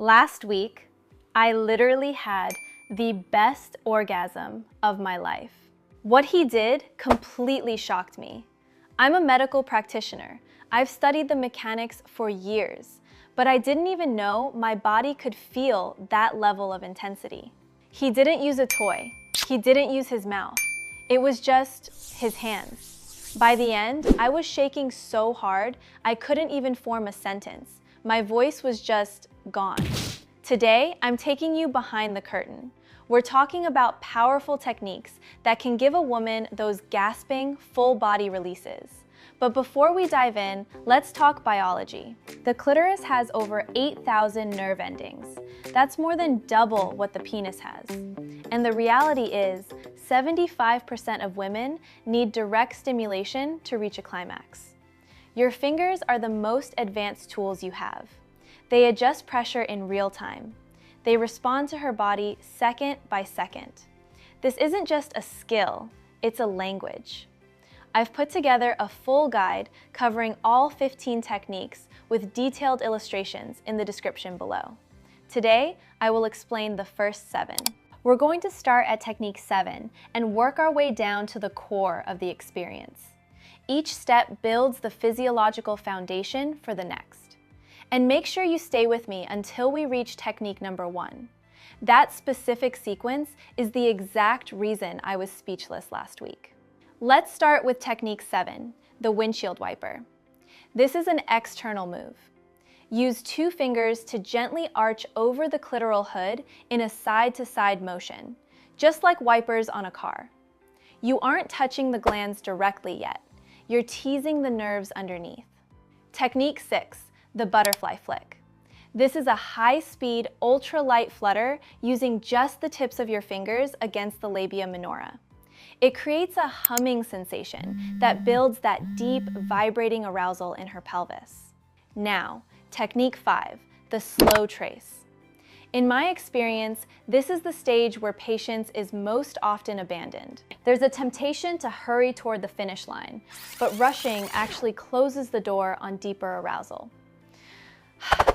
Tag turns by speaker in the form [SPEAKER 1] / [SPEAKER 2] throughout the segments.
[SPEAKER 1] Last week, I literally had the best orgasm of my life. What he did completely shocked me. I'm a medical practitioner. I've studied the mechanics for years, but I didn't even know my body could feel that level of intensity. He didn't use a toy. He didn't use his mouth. It was just his hands. By the end, I was shaking so hard, I couldn't even form a sentence. My voice was just gone. Today, I'm taking you behind the curtain. We're talking about powerful techniques that can give a woman those gasping, full body releases. But before we dive in, let's talk biology. The clitoris has over 8,000 nerve endings. That's more than double what the penis has. And the reality is, 75% of women need direct stimulation to reach a climax. Your fingers are the most advanced tools you have. They adjust pressure in real time. They respond to her body second by second. This isn't just a skill, it's a language. I've put together a full guide covering all 15 techniques with detailed illustrations in the description below. Today, I will explain the first 7. We're going to start at technique 7 and work our way down to the core of the experience. Each step builds the physiological foundation for the next. And make sure you stay with me until we reach technique number 1. That specific sequence is the exact reason I was speechless last week. Let's start with technique 7, the windshield wiper. This is an external move. Use 2 fingers to gently arch over the clitoral hood in a side-to-side motion, just like wipers on a car. You aren't touching the glands directly yet. You're teasing the nerves underneath. Technique 6, the butterfly flick. This is a high-speed, ultra-light flutter using just the tips of your fingers against the labia minora. It creates a humming sensation that builds that deep, vibrating arousal in her pelvis. Now, technique 5, the slow trace. In my experience, this is the stage where patience is most often abandoned. There's a temptation to hurry toward the finish line, but rushing actually closes the door on deeper arousal.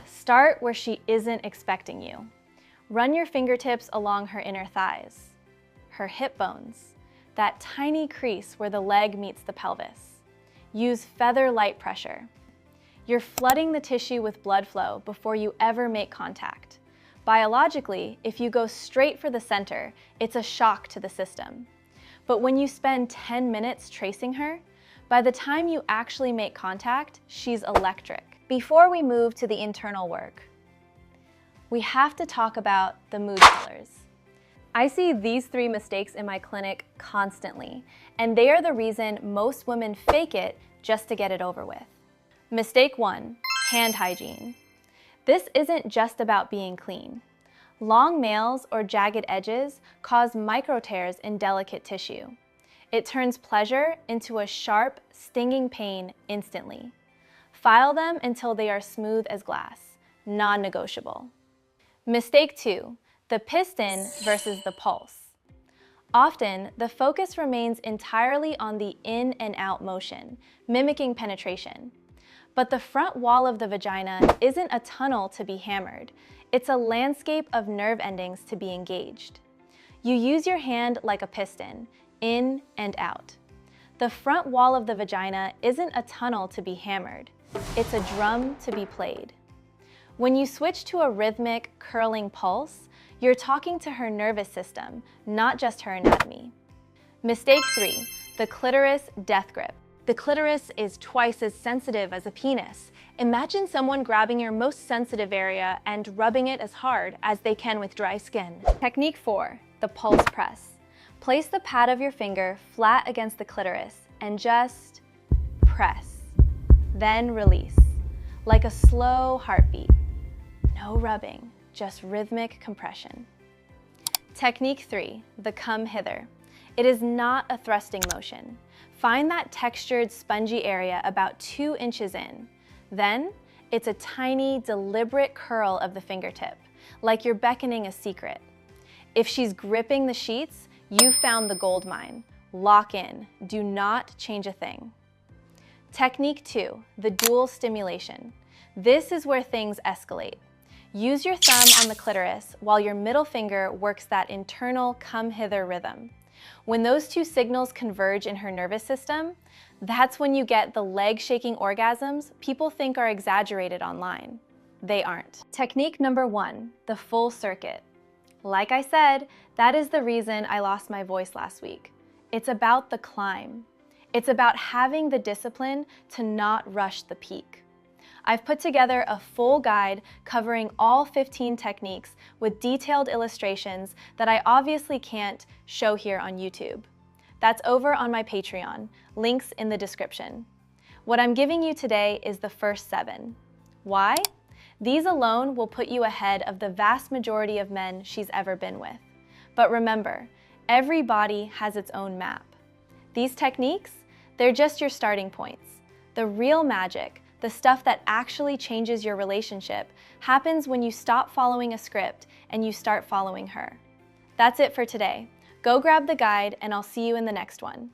[SPEAKER 1] Start where she isn't expecting you. Run your fingertips along her inner thighs, her hip bones, that tiny crease where the leg meets the pelvis. Use feather light pressure. You're flooding the tissue with blood flow before you ever make contact. Biologically, if you go straight for the center, it's a shock to the system. But when you spend 10 minutes tracing her, by the time you actually make contact, she's electric. Before we move to the internal work, we have to talk about the mood killers. I see these 3 mistakes in my clinic constantly, and they are the reason most women fake it just to get it over with. Mistake 1, hand hygiene. This isn't just about being clean. Long nails or jagged edges cause micro tears in delicate tissue. It turns pleasure into a sharp, stinging pain instantly. File them until they are smooth as glass, non-negotiable. Mistake 2, the piston versus the pulse. Often, the focus remains entirely on the in and out motion, mimicking penetration. But the front wall of the vagina isn't a tunnel to be hammered. It's a landscape of nerve endings to be engaged. You use your hand like a piston, in and out. The front wall of the vagina isn't a tunnel to be hammered. It's a drum to be played. When you switch to a rhythmic, curling pulse, you're talking to her nervous system, not just her anatomy. Mistake 3, the clitoris death grip. The clitoris is twice as sensitive as a penis. Imagine someone grabbing your most sensitive area and rubbing it as hard as they can with dry skin. Technique 4, the pulse press. Place the pad of your finger flat against the clitoris and just press. Then release, like a slow heartbeat. No rubbing, just rhythmic compression. Technique 3, the come hither. It is not a thrusting motion. Find that textured, spongy area about 2 inches in. Then, it's a tiny, deliberate curl of the fingertip, like you're beckoning a secret. If she's gripping the sheets, you've found the gold mine. Lock in. Do not change a thing. Technique 2, the dual stimulation. This is where things escalate. Use your thumb on the clitoris while your middle finger works that internal come hither rhythm. When those two signals converge in her nervous system, that's when you get the leg-shaking orgasms people think are exaggerated online. They aren't. Technique number 1, the full circuit. Like I said, that is the reason I lost my voice last week. It's about the climb. It's about having the discipline to not rush the peak. I've put together a full guide covering all 15 techniques with detailed illustrations that I obviously can't show here on YouTube. That's over on my Patreon, links in the description. What I'm giving you today is the first 7. Why? These alone will put you ahead of the vast majority of men she's ever been with. But remember, every body has its own map. These techniques, they're just your starting points. The real magic, the stuff that actually changes your relationship, happens when you stop following a script and you start following her. That's it for today. Go grab the guide and I'll see you in the next one.